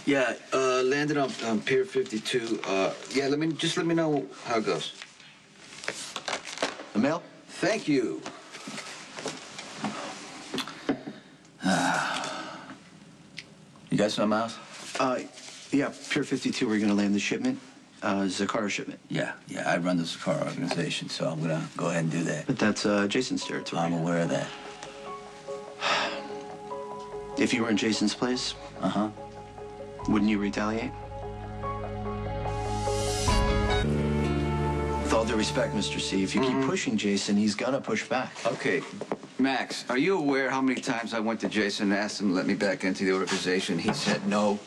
Yeah, landed on Pier 52. Yeah, let me know how it goes. The mail? Thank you. You got something else? Yeah, Pier 52, we're gonna land the shipment. Zakara shipment. Yeah, I run the Zakara organization, so I'm gonna go ahead and do that. But that's Jason's territory. I'm aware of that. If you were in Jason's place, wouldn't you retaliate? With all due respect, Mr. C, if you keep pushing Jason, he's gonna push back. Okay, Max, are you aware how many times I went to Jason and asked him to let me back into the organization? He said no.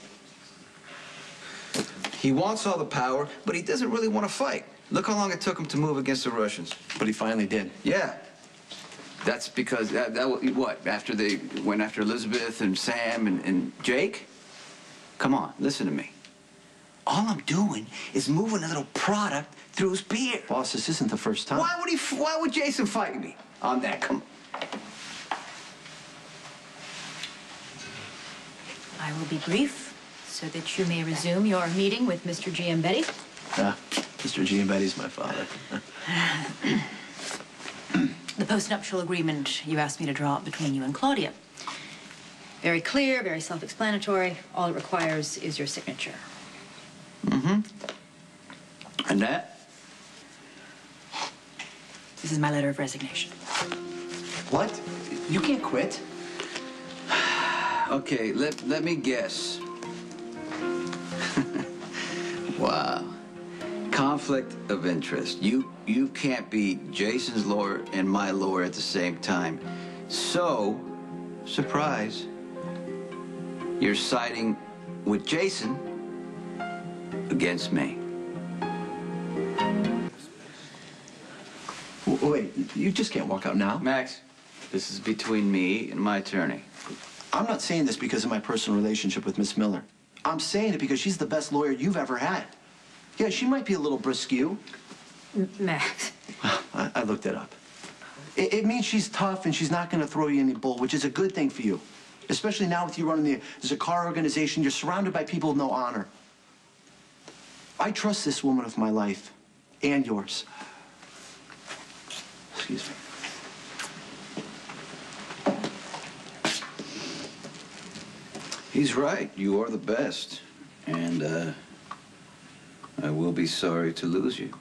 He wants all the power, but he doesn't really want to fight. Look how long it took him to move against the Russians. But he finally did. Yeah. That's because, what, after they went after Elizabeth and Sam and Jake? Come on, listen to me. All I'm doing is moving a little product through his beer. Boss, this isn't the first time. Why would Jason fight me on that? Come on. I will be brief so that you may resume your meeting with Mr. Giambetti. Mr. Giambetti's my father. The postnuptial agreement you asked me to draw up between you and Claudia. Very clear, very self-explanatory. All it requires is your signature. And that? This is my letter of resignation. What? You can't quit. Okay, let me guess. Wow. Conflict of interest. You can't be Jason's lawyer and my lawyer at the same time. So, surprise, you're siding with Jason against me. Wait, you just can't walk out now. Max, this is between me and my attorney. I'm not saying this because of my personal relationship with Miss Miller. I'm saying it because she's the best lawyer you've ever had. Yeah, she might be a little brusque. Max. I looked it up. It means she's tough and she's not going to throw you any bull, which is a good thing for you. Especially now with you running the Zakara organization, you're surrounded by people with no honor. I trust this woman with my life and yours. Excuse me. He's right. You are the best. And, I will be sorry to lose you.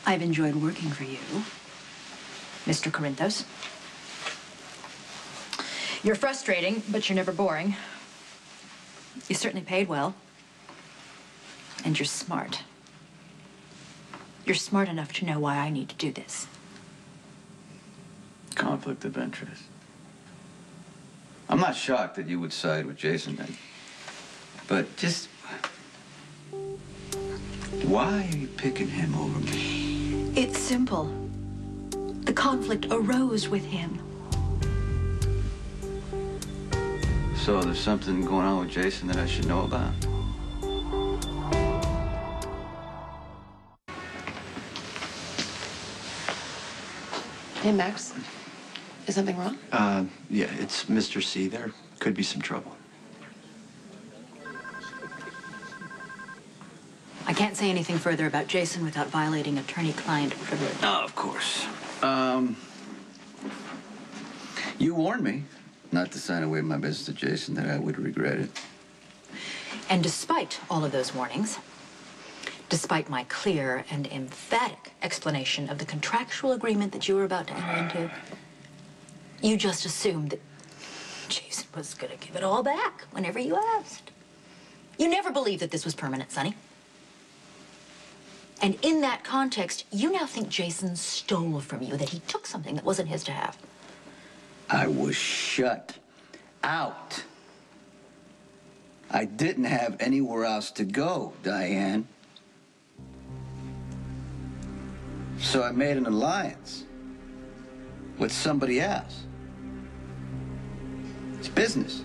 I've enjoyed working for you, Mr. Corinthos. You're frustrating, but you're never boring. You certainly paid well. And you're smart. You're smart enough to know why I need to do this. Conflict of interest. I'm not shocked that you would side with Jason then. But just... why are you picking him over me? It's simple. The conflict arose with him. So there's something going on with Jason that I should know about? Hey, Max. Is something wrong? Yeah, it's Mr. C. There could be some trouble. I can't say anything further about Jason without violating attorney-client privilege. Oh, of course. You warned me not to sign away my business to Jason, that I would regret it. And despite all of those warnings, despite my clear and emphatic explanation of the contractual agreement that you were about to enter into, you just assumed that Jason was going to give it all back whenever you asked. You never believed that this was permanent, Sonny. And in that context, you now think Jason stole from you, that he took something that wasn't his to have. I was shut out. I didn't have anywhere else to go, Diane. So I made an alliance with somebody else. It's business.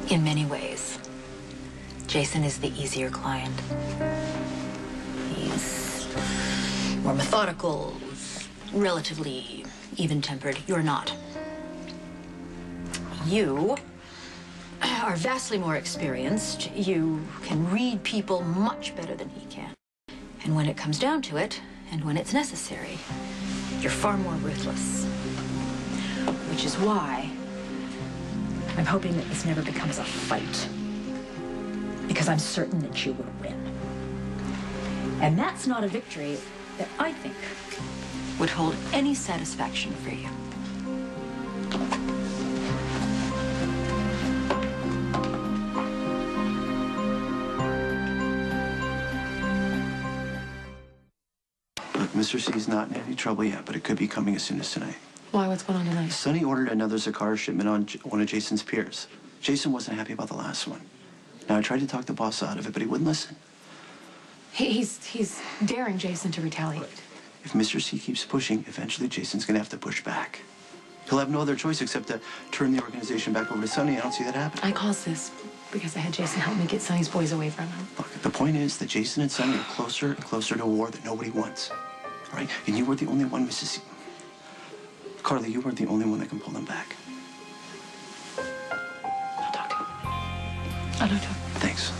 In many ways, Jason is the easier client. He's more methodical, relatively even-tempered. You're not. You are vastly more experienced. You can read people much better than he can. And when it comes down to it, and when it's necessary, you're far more ruthless. Which is why I'm hoping that this never becomes a fight. Because I'm certain that you will win. And that's not a victory that I think would hold any satisfaction for you. Look, Mr. C's not in any trouble yet, but it could be coming as soon as tonight. Why? What's going on tonight? Sonny ordered another Zakara shipment on one of Jason's peers. Jason wasn't happy about the last one. Now, I tried to talk the boss out of it, but he wouldn't listen. He's daring Jason to retaliate. If Mr. C keeps pushing, eventually Jason's gonna have to push back. He'll have no other choice except to turn the organization back over to Sonny. I don't see that happening. I caused this because I had Jason help me get Sonny's boys away from him. Look, the point is that Jason and Sonny are closer and closer to a war that nobody wants. All right? And you were the only one, Mrs. C. Carly, you weren't the only one that can pull them back. I'll talk to him. I'll talk to him. Thanks.